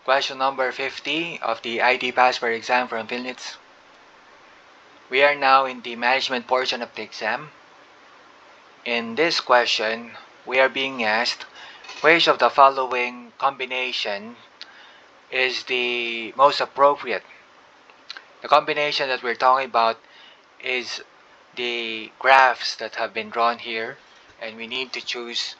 Question number 50 of the IT Passport exam from PhilNITS. We are now in the management portion of the exam. In this question, we are being asked which of the following combination is the most appropriate. The combination that we're talking about is the graphs that have been drawn here, and we need to choose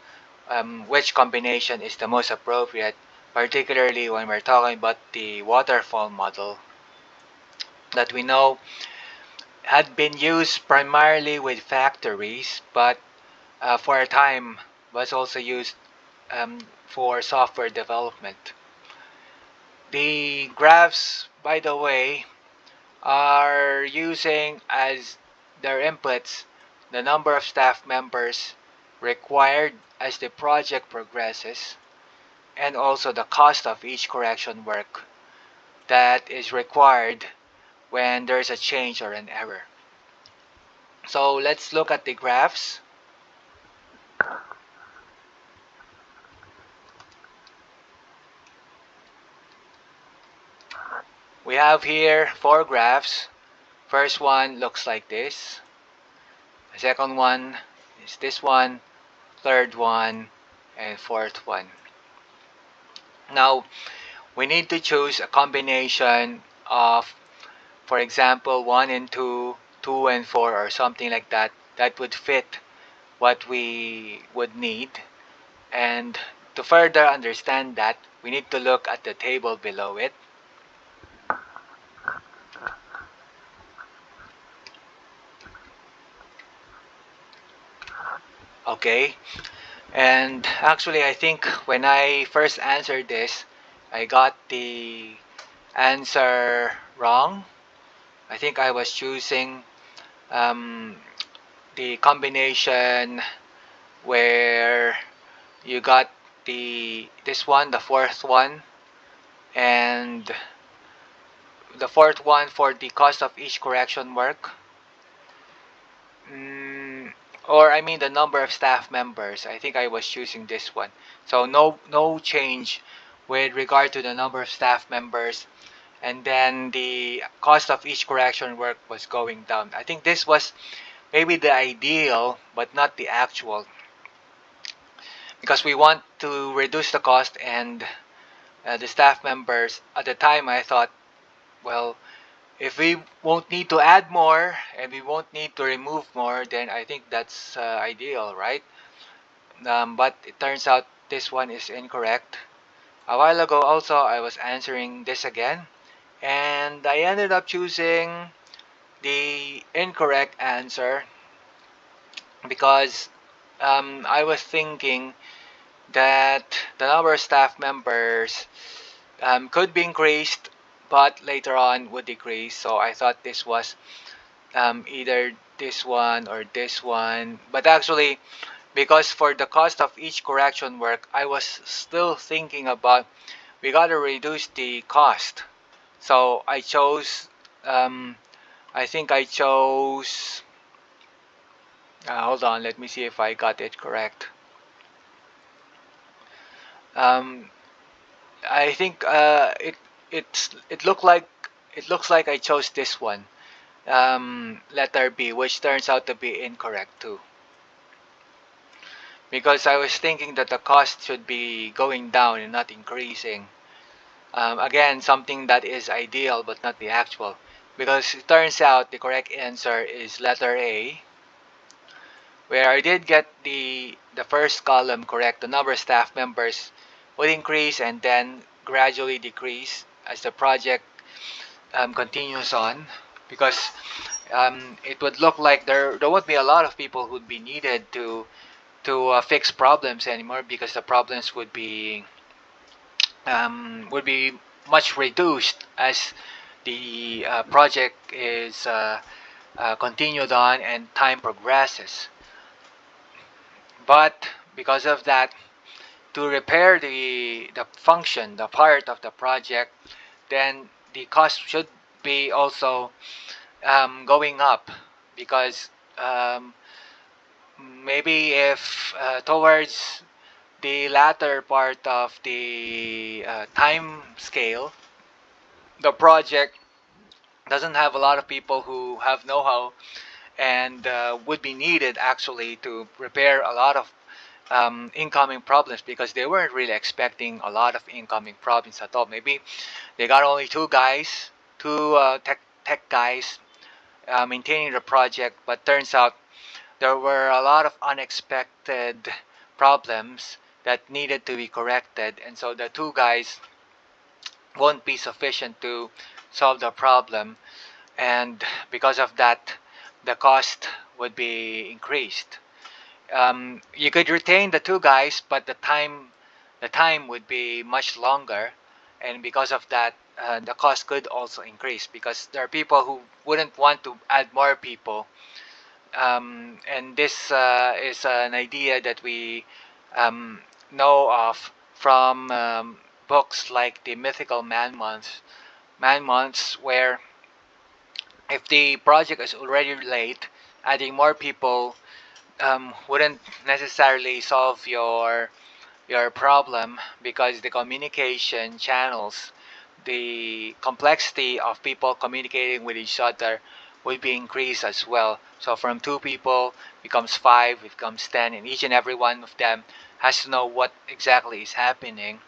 which combination is the most appropriate, particularly when we're talking about the waterfall model that we know had been used primarily with factories, but for a time was also used for software development. The graphs, by the way, are using as their inputs the number of staff members required as the project progresses, and also the cost of each correction work that is required when there's a change or an error. So let's look at the graphs. We have here 4 graphs. First one looks like this. The second one is this one, third one, and fourth one. Now, we need to choose a combination of, for example, 1 and 2, 2 and 4, or something like that, that would fit what we would need. And to further understand that, we need to look at the table below it. Okay, and actually I think when I first answered this, I got the answer wrong. I think I was choosing the combination where you got this one, the fourth one, and the fourth one for the cost of each correction work. Or I mean the number of staff members. I think I was choosing this one. So no change with regard to the number of staff members, and then the cost of each correction work was going down. I think this was maybe the ideal but not the actual, because we want to reduce the cost, and the staff members at the time I thought, well, if we won't need to add more and we won't need to remove more, then I think that's ideal, right? But it turns out this one is incorrect. A while ago also I was answering this again, and I ended up choosing the incorrect answer because I was thinking that the number of staff members could be increased but later on would decrease. So I thought this was either this one or this one, but actually, because for the cost of each correction work, I was still thinking about we gotta reduce the cost. So I chose I think I chose hold on, let me see if I got it correct. um, I think it looks like I chose this one, letter B, which turns out to be incorrect too, because I was thinking that the cost should be going down and not increasing. Again, something that is ideal but not the actual, because it turns out the correct answer is letter A, where I did get the first column correct. The number of staff members would increase and then gradually decrease as the project continues on, because it would look like there would be a lot of people who would be needed to fix problems anymore, because the problems would be much reduced as the project is continued on and time progresses. But because of that, to repair the function, the part of the project, then the cost should be also going up, because maybe if towards the latter part of the time scale, the project doesn't have a lot of people who have know-how and would be needed actually to repair a lot of incoming problems, because they weren't really expecting a lot of incoming problems at all. Maybe they got only two guys, two tech guys maintaining the project, but turns out there were a lot of unexpected problems that needed to be corrected, and so the two guys won't be sufficient to solve the problem, and because of that, the cost would be increased. You could retain the two guys, but the time would be much longer, and because of that, the cost could also increase, because there are people who wouldn't want to add more people. And this is an idea that we um, know of from books like the Mythical Man Months, where if the project is already late, adding more people wouldn't necessarily solve your problem, because the communication channels, the complexity of people communicating with each other would be increased as well. So from two people becomes five, becomes 10, and each and every one of them has to know what exactly is happening.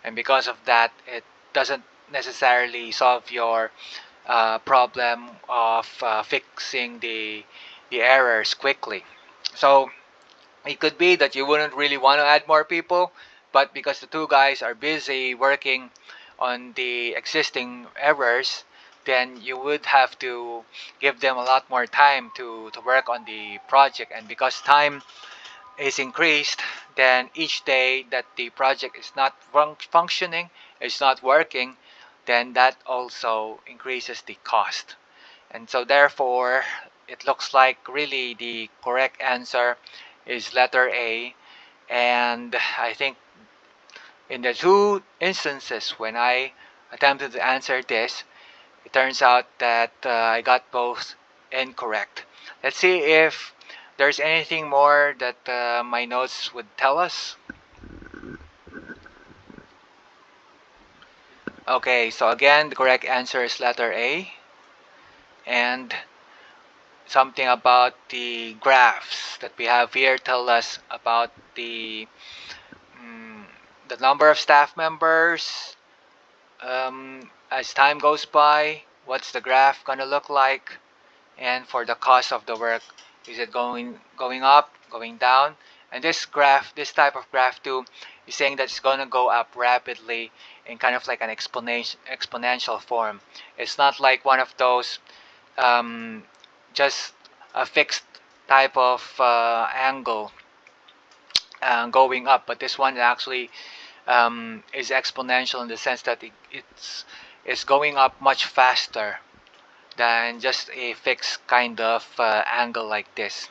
And because of that, it doesn't necessarily solve your problem of fixing the errors quickly. So it could be that you wouldn't really want to add more people, but because the two guys are busy working on the existing errors, then you would have to give them a lot more time to work on the project. And because time is increased, then each day that the project is not functioning, it's not working, then that also increases the cost. And so therefore, it looks like really the correct answer is letter A. And I think in the two instances when I attempted to answer this, it turns out that I got both incorrect. Let's see if there's anything more that my notes would tell us. Okay, so again, the correct answer is letter A. And something about the graphs that we have here tell us about mm, the number of staff members as time goes by. What's the graph gonna look like? And for the cost of the work, is it going up, going down? And this graph, this type of graph too, is saying that it's gonna go up rapidly in kind of like an exponential form. It's not like one of those um, just a fixed type of angle going up, but this one actually is exponential in the sense that it's going up much faster than just a fixed kind of angle like this.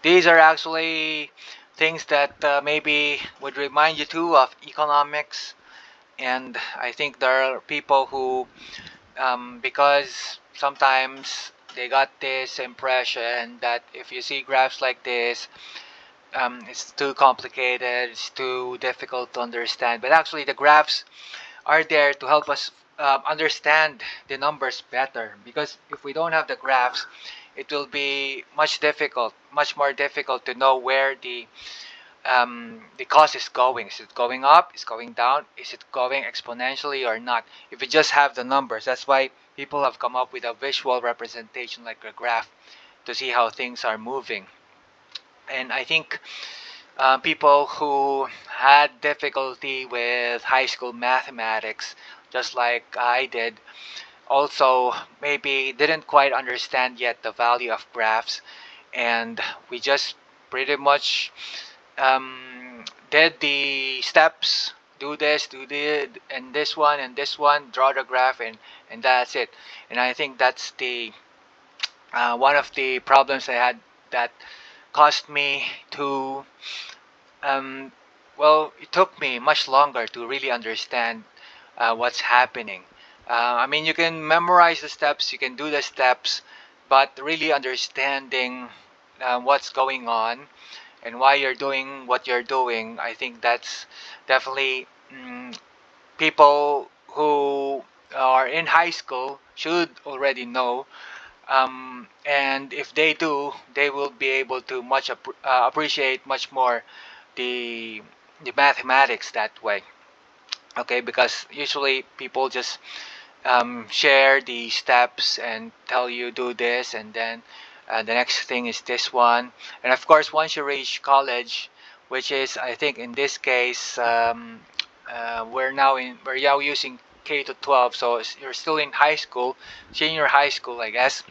These are actually things that maybe would remind you too of economics, and I think there are people who because sometimes they got this impression that if you see graphs like this, it's too complicated, it's too difficult to understand. But actually, the graphs are there to help us understand the numbers better. Because if we don't have the graphs, it will be much more difficult to know where the cost is going. Is it going up? Is it going down? Is it going exponentially or not? If you just have the numbers, that's why people have come up with a visual representation like a graph to see how things are moving. And I think people who had difficulty with high school mathematics, just like I did, also maybe didn't quite understand yet the value of graphs, and we just pretty much did the steps, do this, do this, and this one, draw the graph, and that's it. And I think that's the one of the problems I had that caused me to um, well, it took me much longer to really understand what's happening. I mean, you can memorize the steps, you can do the steps, but really understanding what's going on and why you're doing what you're doing. I think that's definitely people who are in high school should already know. And if they do, they will be able to appreciate much more the the mathematics that way. Okay, because usually people just share the steps and tell you do this, and then the next thing is this one. And of course, once you reach college, which is, I think in this case, we're now using K to 12, so you're still in high school, senior high school, I guess.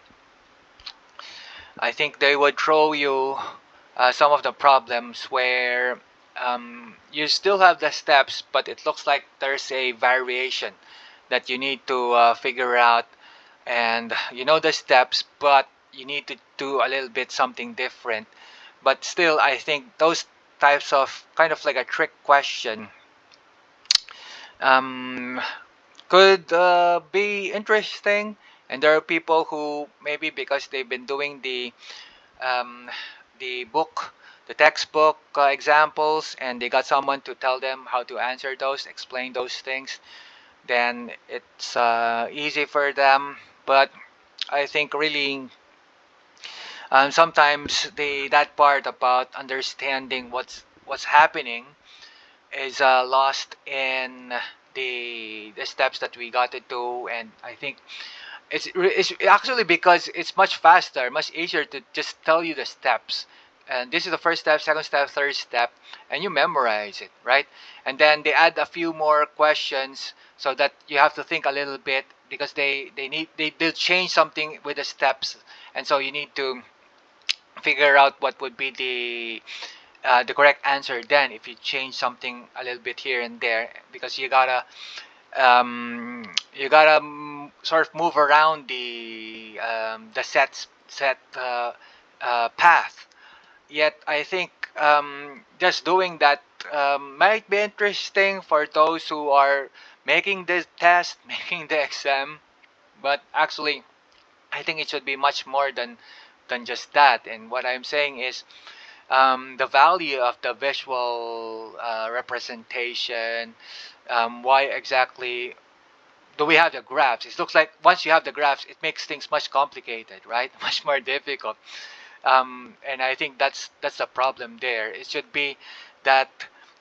I think they would throw you some of the problems where you still have the steps, but it looks like there's a variation that you need to figure out. And you know the steps, but you need to do a little bit something different. But still, I think those types of kind of like a trick question um, could be interesting. And there are people who maybe because they've been doing um, the book, the textbook examples, and they got someone to tell them how to answer those, explain those things, then it's easy for them. But I think really sometimes that part about understanding what's happening is lost in the steps that we got to do. And I think it's actually because it's much faster, much easier to just tell you the steps. And this is the first step, second step, third step, and you memorize it, right? And then they add a few more questions so that you have to think a little bit because they'll change something with the steps, and so you need to figure out what would be the correct answer then if you change something a little bit here and there, because you gotta sort of move around the set path. Yet I think just doing that might be interesting for those who are making the test, making the exam. But actually, I think it should be much more than just that. And what I'm saying is the value of the visual representation. Why exactly do we have the graphs? It looks like once you have the graphs, it makes things much complicated, right? Much more difficult. And I think that's the problem there. It should be that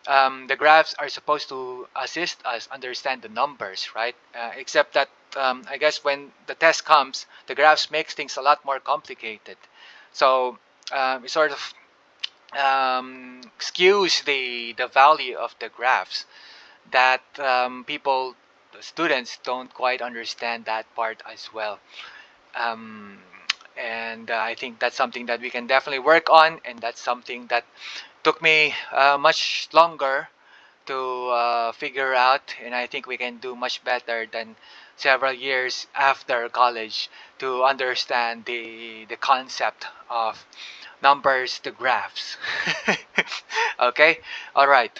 the graphs are supposed to assist us understand the numbers, right? Except that I guess when the test comes, the graphs makes things a lot more complicated. So it sort of skews the value of the graphs that the students don't quite understand that part as well. Um, and I think that's something that we can definitely work on, and that's something that took me much longer to figure out, and I think we can do much better than several years after college to understand the concept of numbers to graphs. Okay, all right.